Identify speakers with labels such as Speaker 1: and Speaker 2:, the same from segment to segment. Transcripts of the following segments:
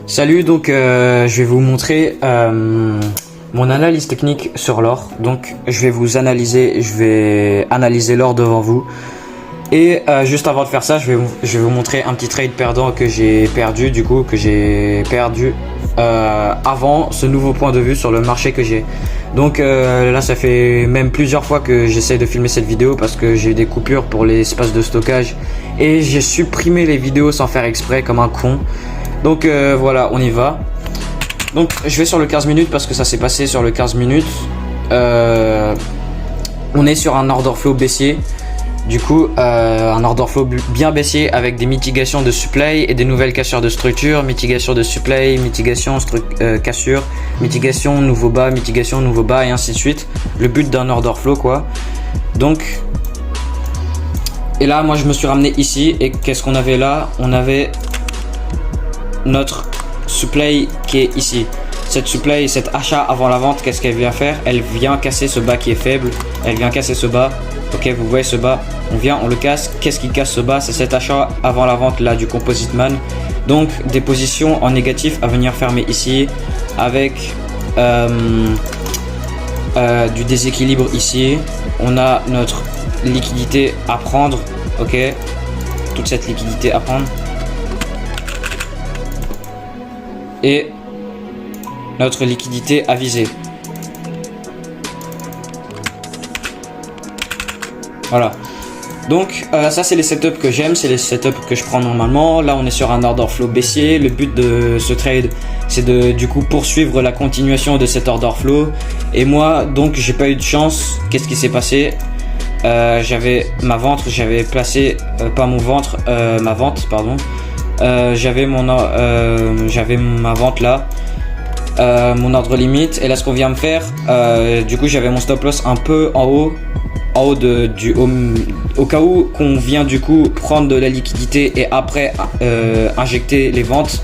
Speaker 1: Salut, donc je vais vous montrer mon analyse technique sur l'or. Donc je vais analyser l'or devant vous. Et juste avant de faire ça, je vais vous montrer un petit trade perdant que j'ai perdu, avant ce nouveau point de vue sur le marché que j'ai. Donc là, ça fait même plusieurs fois que j'essaie de filmer cette vidéo parce que j'ai eu des coupures pour l'espace de stockage et j'ai supprimé les vidéos sans faire exprès comme un con. Donc voilà, on y va. Donc je vais sur le 15 minutes parce que ça s'est passé sur le 15 minutes. On est sur un order flow baissier. Du coup, un order flow bien baissier avec des mitigations de supply et des nouvelles cassures de structure. Mitigation de supply, mitigation cassure, mitigation nouveau bas et ainsi de suite. Le but d'un order flow quoi. Donc, et là moi je me suis ramené ici et qu'est-ce qu'on avait là? On avait notre supply qui est ici. Cette supply, cet achat avant la vente, qu'est-ce qu'elle vient faire? Elle vient casser ce bas qui est faible. Elle vient casser ce bas. Ok, vous voyez ce bas, on le casse. Qu'est-ce qui casse ce bas? C'est cet achat avant la vente là du Composite Man. Donc des positions en négatif à venir fermer ici avec du déséquilibre ici. On a notre liquidité à prendre. Ok, toute cette liquidité à prendre. Et notre liquidité à viser. Voilà. Donc ça c'est les setups que j'aime, c'est les setups que je prends normalement. Là on est sur un order flow baissier. Le but de ce trade c'est de du coup poursuivre la continuation de cet order flow. Et moi donc j'ai pas eu de chance. Qu'est-ce qui s'est passé? J'avais ma vente, j'avais placé pas mon ventre, ma vente pardon. J'avais ma vente là. Mon ordre limite, et là ce qu'on vient me faire, du coup j'avais mon stop loss un peu en haut au cas où qu'on vient du coup prendre de la liquidité et après injecter les ventes.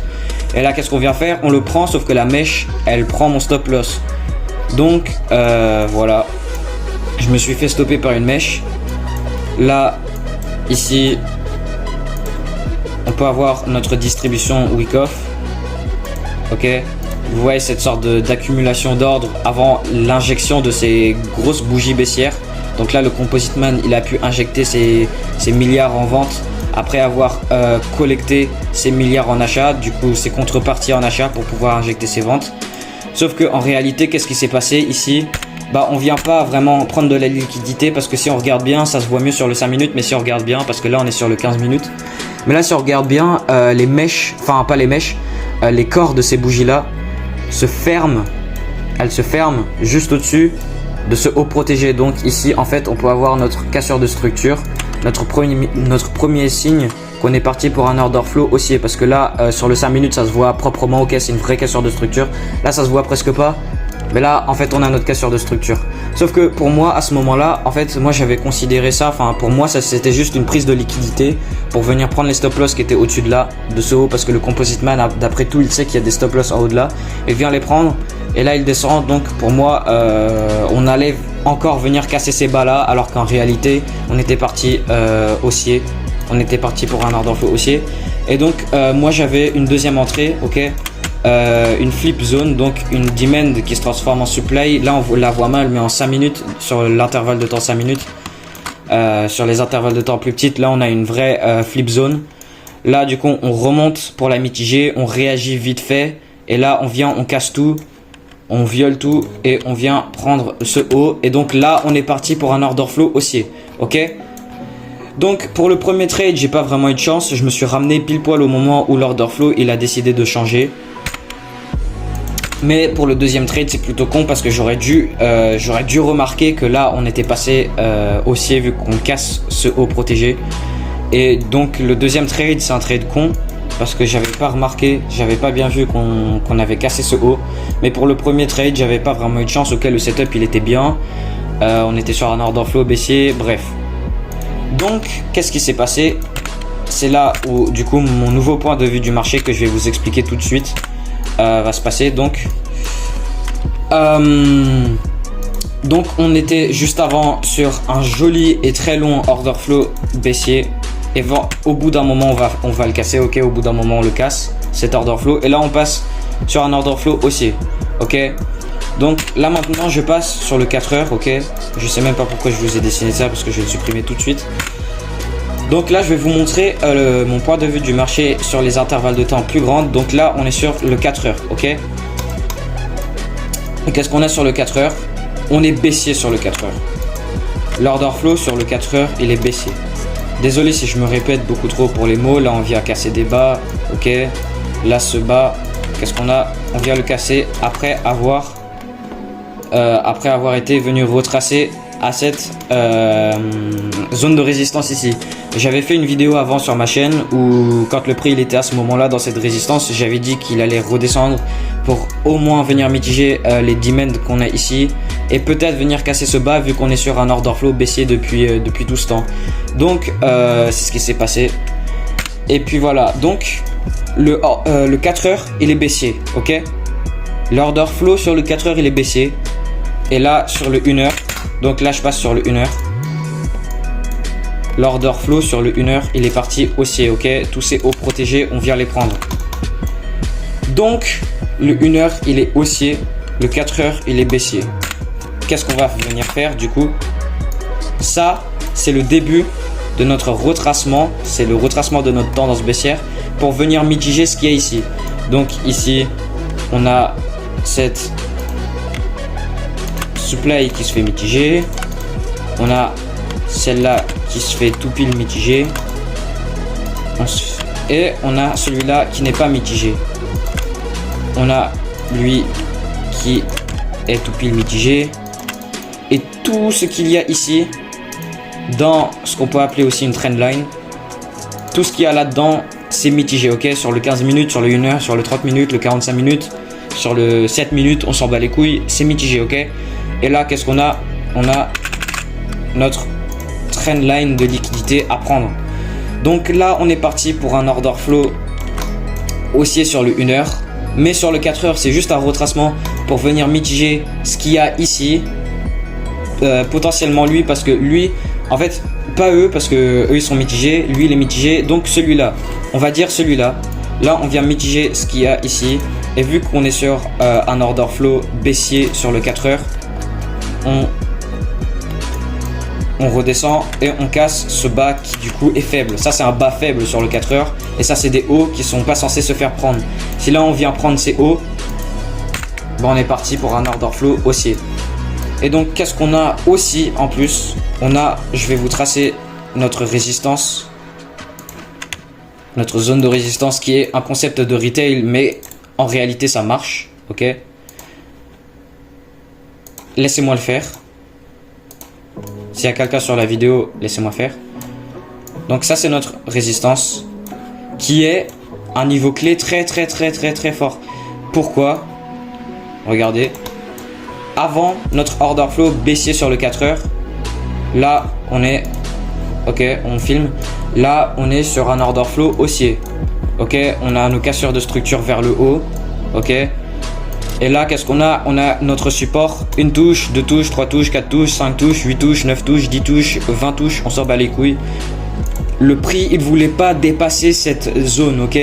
Speaker 1: Et là qu'est-ce qu'on vient faire? On le prend, sauf que la mèche elle prend mon stop loss. Donc voilà, je me suis fait stopper par une mèche. Là ici on peut avoir notre distribution week off. Ok, vous voyez cette sorte d'accumulation d'ordre avant l'injection de ces grosses bougies baissières. Donc là le Composite Man il a pu injecter ses milliards en vente après avoir collecté ses milliards en achat. Du coup c'est contrepartie en achat pour pouvoir injecter ses ventes. Sauf que en réalité qu'est-ce qui s'est passé ici? Bah on vient pas vraiment prendre de la liquidité parce que si on regarde bien ça se voit mieux sur le 5 minutes, mais si on regarde bien, parce que là on est sur le 15 minutes, mais là si on regarde bien les mèches, enfin pas les mèches, les corps de ces bougies là se ferment, elles se ferment juste au-dessus de ce haut protégé. Donc ici en fait on peut avoir notre cassure de structure, notre premier signe qu'on est parti pour un order flow haussier, parce que là sur le 5 minutes ça se voit proprement. Ok, c'est une vraie cassure de structure, là ça se voit presque pas, mais là en fait on a notre cassure de structure. Sauf que pour moi à ce moment là, en fait moi j'avais considéré ça, enfin pour moi ça c'était juste une prise de liquidité pour venir prendre les stop loss qui étaient au-dessus de là, de ce haut, parce que le Composite Man d'après tout il sait qu'il y a des stop loss en haut de là, et vient les prendre. Et là il descend, donc pour moi on allait encore venir casser ces bas là, alors qu'en réalité on était parti haussier, on était parti pour un order flow haussier. Et donc moi j'avais une deuxième entrée, ok, une flip zone, donc une demand qui se transforme en supply. Là on la voit mal, mais en 5 minutes, sur l'intervalle de temps 5 minutes, sur les intervalles de temps plus petites, là on a une vraie flip zone. Là du coup on remonte pour la mitiger, on réagit vite fait, et là on vient, on casse tout, on viole tout et on vient prendre ce haut. Et donc là on est parti pour un order flow haussier. Ok, donc pour le premier trade j'ai pas vraiment eu de chance, je me suis ramené pile poil au moment où l'order flow il a décidé de changer. Mais pour le deuxième trade c'est plutôt con, parce que j'aurais dû remarquer que là on était passé haussier vu qu'on casse ce haut protégé. Et donc le deuxième trade c'est un trade con parce que j'avais pas remarqué, j'avais pas bien vu qu'on avait cassé ce haut. Mais pour le premier trade j'avais pas vraiment eu de chance. Ok, le setup il était bien, on était sur un order flow baissier, bref. Donc qu'est-ce qui s'est passé? C'est là où du coup mon nouveau point de vue du marché que je vais vous expliquer tout de suite va se passer. Donc on était juste avant sur un joli et très long order flow baissier. Et au bout d'un moment on va le casser. Ok, au bout d'un moment on le casse. cet order flow. Et là on passe sur un order flow haussier. Ok, donc là maintenant je passe sur le 4 heures. Ok, je sais même pas pourquoi je vous ai dessiné ça, parce que je vais le supprimer tout de suite. Donc là je vais vous montrer mon point de vue du marché sur les intervalles de temps plus grandes. Donc là on est sur le 4 heures. Ok, et qu'est-ce qu'on a sur le 4 heures? On est baissier sur le 4 heures. L'order flow sur le 4 heures il est baissier. Désolé si je me répète beaucoup trop pour les mots. Là on vient casser des bas. Ok, là ce bas, qu'est-ce qu'on a? On vient le casser après avoir été venu retracer à cette zone de résistance ici. J'avais fait une vidéo avant sur ma chaîne où quand le prix il était à ce moment là dans cette résistance, j'avais dit qu'il allait redescendre pour au moins venir mitiger les demands qu'on a ici et peut-être venir casser ce bas vu qu'on est sur un order flow baissier depuis tout ce temps. Donc c'est ce qui s'est passé. Et puis voilà, donc le 4 heures il est baissier. Ok, l'order flow sur le 4 heures il est baissier. Et là sur le 1 heure, donc là je passe sur le 1 heure. L'order flow sur le 1 heure il est parti haussier. Ok, tous ces hauts protégés on vient les prendre. Donc le 1 heure il est haussier, le 4 heures il est baissier. Qu'est-ce qu'on va venir faire du coup? Ça c'est le début de notre retracement, c'est le retracement de notre tendance baissière pour venir mitiger ce qu'il y a ici. Donc ici on a cette supply qui se fait mitiger, on a celle-là qui se fait tout pile mitiger et on a celui-là qui n'est pas mitigé. On a lui qui est tout pile mitigé et tout ce qu'il y a ici dans ce qu'on peut appeler aussi une trendline, tout ce qu'il y a là-dedans c'est mitigé. Ok, sur le 15 minutes, sur le 1 heure, sur le 30 minutes, le 45 minutes, sur le 7 minutes, on s'en bat les couilles, c'est mitigé. Ok, et là qu'est-ce qu'on a? On a notre trendline de liquidité à prendre. Donc là on est parti pour un order flow haussier sur le 1 heure, mais sur le 4 heures c'est juste un retracement pour venir mitiger ce qu'il y a ici. Potentiellement lui, parce que lui en fait pas eux, parce que eux ils sont mitigés, lui il est mitigé. Donc celui-là, on va dire celui-là, là on vient mitiger ce qu'il y a ici. Et vu qu'on est sur un order flow baissier sur le 4 heures, on redescend et on casse ce bas qui du coup est faible. Ça c'est un bas faible sur le 4 heures et ça c'est des hauts qui sont pas censés se faire prendre. Si là on vient prendre ces hauts, bon, on est parti pour un order flow haussier. Et donc qu'est-ce qu'on a aussi en plus? On a, je vais vous tracer notre résistance, notre zone de résistance qui est un concept de retail, mais en réalité ça marche. Ok, laissez-moi le faire. S'il y a quelqu'un sur la vidéo, laissez-moi faire. Donc ça c'est notre résistance qui est un niveau clé très fort. Pourquoi? Regardez, avant notre order flow baissier sur le 4 heures, là on est, ok, on filme, là on est sur un order flow haussier. Ok, on a nos cassures de structure vers le haut. Ok, et là qu'est-ce qu'on a? On a notre support, une touche, 2 touches, 3 touches, 4 touches, 5 touches, 8 touches, 9 touches, 10 touches, 20 touches, on s'en bat les couilles. Le prix il voulait pas dépasser cette zone. Ok,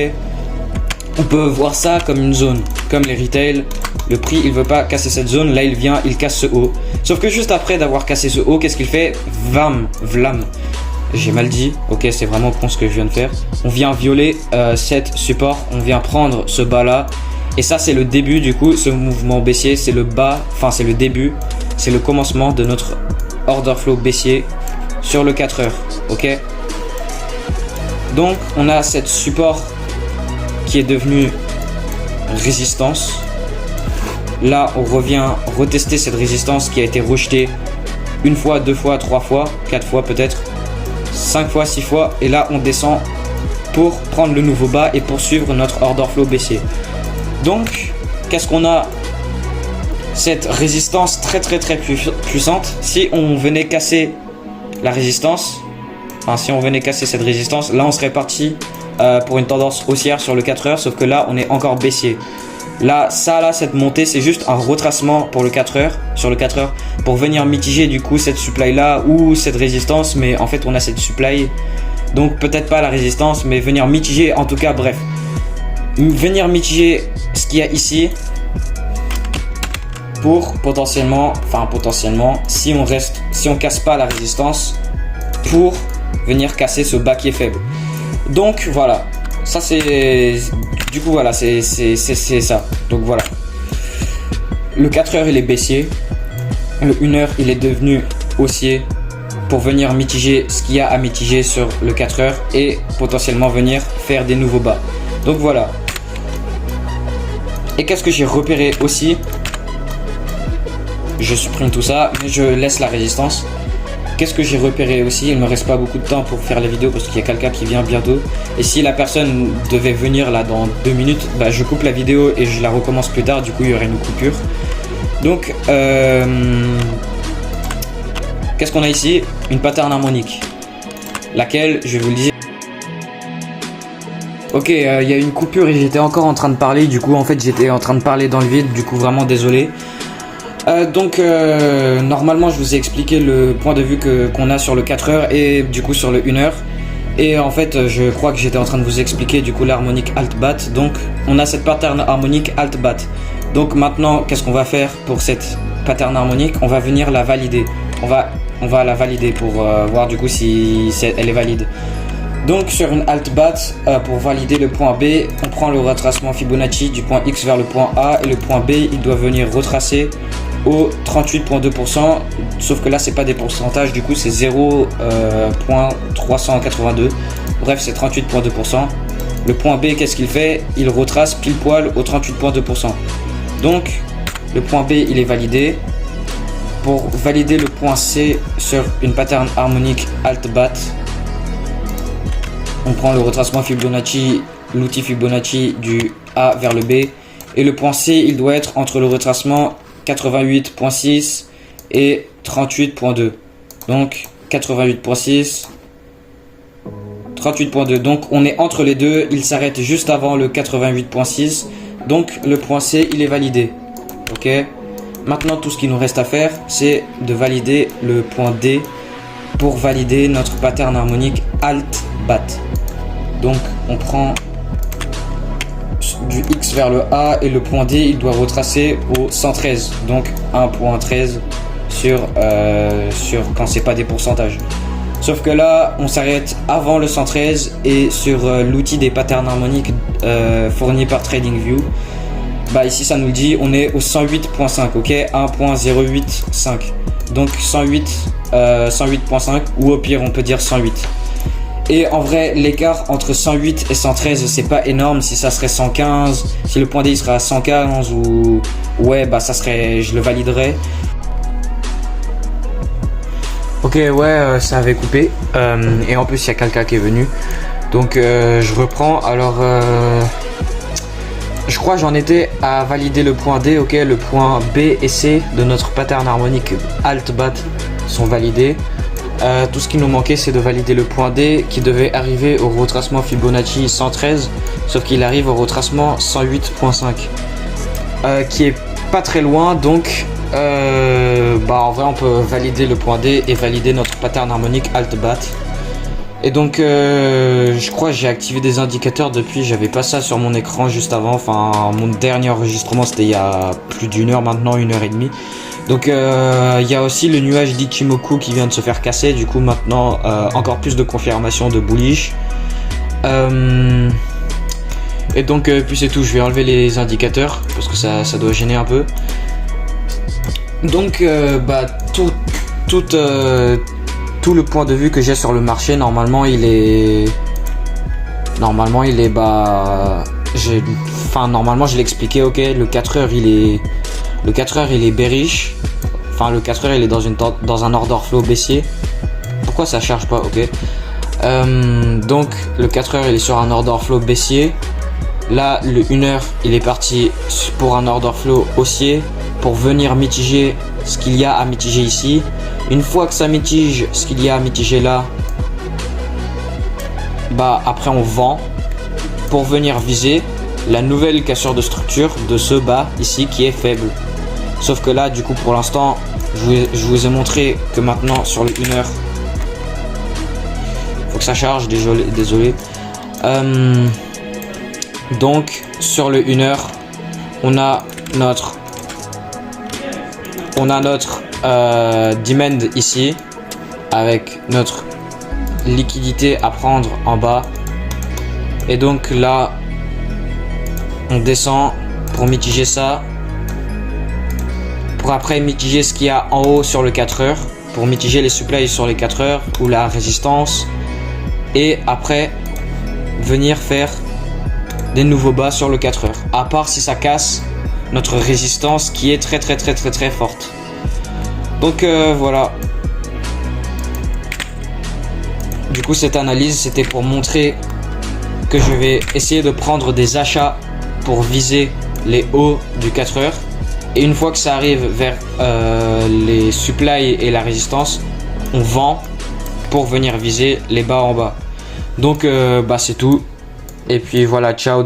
Speaker 1: on peut voir ça comme une zone, comme les retail. Le prix il veut pas casser cette zone, là il vient, il casse ce haut. Sauf que juste après d'avoir cassé ce haut, qu'est-ce qu'il fait? Vlam. J'ai mal dit, ok, c'est vraiment con ce que je viens de faire. On vient violer cette support, on vient prendre ce bas là. Et ça c'est le début du coup, ce mouvement baissier, c'est le bas, enfin c'est le début, c'est le commencement de notre order flow baissier sur le 4 heures. Ok, donc on a cette support qui est devenue résistance. Là on revient retester cette résistance qui a été rejetée une fois, 2 fois, 3 fois, 4 fois peut-être, 5 fois, 6 fois. Et là on descend pour prendre le nouveau bas et poursuivre notre order flow baissier. Donc qu'est-ce qu'on a? Cette résistance très puissante. Si on venait casser la résistance, enfin si on venait casser cette résistance, là on serait parti pour une tendance haussière sur le 4 heures, sauf que là on est encore baissier. Là, cette montée, c'est juste un retracement pour le 4 heures, sur le 4 heures, pour venir mitiger du coup cette supply là ou cette résistance, mais en fait on a cette supply, donc peut-être pas la résistance, mais venir mitiger en tout cas, bref. venir mitiger ce qu'il y a ici pour potentiellement, si on casse pas la résistance, pour venir casser ce bas qui est faible. Donc voilà, ça c'est, du coup voilà, c'est ça. Donc voilà, le 4h il est baissier, le 1h il est devenu haussier pour venir mitiger ce qu'il y a à mitiger sur le 4h et potentiellement venir faire des nouveaux bas. Donc voilà. Et qu'est-ce que j'ai repéré aussi? Je supprime tout ça, mais je laisse la résistance. Qu'est-ce que j'ai repéré aussi? Il me reste pas beaucoup de temps pour faire la vidéo parce qu'il y a quelqu'un qui vient bientôt. Et si la personne devait venir là dans 2 minutes, bah, je coupe la vidéo et je la recommence plus tard. Du coup, il y aurait une coupure. Donc, qu'est-ce qu'on a ici? Une pattern harmonique. Laquelle, je vais vous le dire. Ok, il y a une coupure et j'étais encore en train de parler. Du coup, en fait, j'étais en train de parler dans le vide. Du coup, vraiment désolé. Normalement je vous ai expliqué le point de vue qu'on a sur le 4h et du coup sur le 1h. Et en fait je crois que j'étais en train de vous expliquer du coup l'harmonique alt-bat. Donc on a cette pattern harmonique alt-bat. Donc maintenant qu'est-ce qu'on va faire pour cette pattern harmonique? On va venir la valider. On va la valider pour voir du coup si elle est valide. Donc sur une alt-bat, pour valider le point B, on prend le retracement Fibonacci du point X vers le point A et le point B il doit venir retracer au 38,2%, sauf que là c'est pas des pourcentages, du coup c'est 0,382, bref c'est 38,2%. Le point B qu'est-ce qu'il fait? Il retrace pile poil au 38,2%. Donc le point B il est validé. Pour valider le point C sur une pattern harmonique alt-bat, on prend le retracement Fibonacci, l'outil Fibonacci du A vers le B, et le point C il doit être entre le retracement 88.6 et 38.2. Donc 88.6, 38.2. Donc on est entre les deux, il s'arrête juste avant le 88.6. Donc le point C il est validé. Ok. Maintenant tout ce qu'il nous reste à faire c'est de valider le point D pour valider notre pattern harmonique alt-bat. Donc on prend du X vers le A et le point D il doit retracer au 113, donc 1.13 sur quand c'est pas des pourcentages. Sauf que là on s'arrête avant le 113 et sur l'outil des patterns harmoniques fourni par TradingView, bah ici ça nous le dit, on est au 108.5, ok, 1.085, donc 108.5 ou au pire on peut dire 108. Et en vrai, l'écart entre 108 et 113, c'est pas énorme. Si ça serait 115, si le point D il serait à 115 ou ouais, bah ça serait, je le validerais. Ok, ouais, ça avait coupé. Et en plus, il y a quelqu'un qui est venu. Donc, je reprends. Alors, je crois j'en étais à valider le point D. Ok, le point B et C de notre pattern harmonique alt-bat sont validés. Tout ce qui nous manquait c'est de valider le point D qui devait arriver au retracement Fibonacci 113, sauf qu'il arrive au retracement 108.5 qui est pas très loin. Donc en vrai on peut valider le point D et valider notre pattern harmonique alt-bat. Et donc je crois que j'ai activé des indicateurs depuis, j'avais pas ça sur mon écran juste avant, enfin mon dernier enregistrement c'était il y a plus d'une heure maintenant, 1h30. Donc il y a aussi le nuage d'Ichimoku qui vient de se faire casser, du coup maintenant encore plus de confirmation de bullish. Et donc puis c'est tout, je vais enlever les indicateurs parce que ça doit gêner un peu. Donc tout le point de vue que j'ai sur le marché, normalement il est normalement je l'ai expliqué, ok, le 4h il est bearish. Enfin le 4h il est dans un order flow baissier. Pourquoi ça charge pas? Ok. Donc le 4h il est sur un order flow baissier. Là le 1h il est parti pour un order flow haussier pour venir mitiger ce qu'il y a à mitiger ici. Une fois que ça mitige ce qu'il y a à mitiger là, bah après on vend pour venir viser la nouvelle cassure de structure de ce bas ici qui est faible. Sauf que là du coup pour l'instant je vous ai montré que maintenant sur le 1h faut que ça charge, désolé. Donc sur le 1 heure, on a notre demand ici avec notre liquidité à prendre en bas. Et donc là, on descend pour mitiger ça. Pour après mitiger ce qu'il y a en haut sur le 4 heures. Pour mitiger les supplies sur les 4 heures ou la résistance. Et après, venir faire des nouveaux bas sur le 4 heures. À part si ça casse notre résistance qui est très forte. Donc voilà. Du coup, cette analyse, c'était pour montrer que je vais essayer de prendre des achats pour viser les hauts du 4 heures. Et une fois que ça arrive vers les supplies et la résistance, on vend pour venir viser les bas en bas. Donc c'est tout. Et puis voilà, ciao.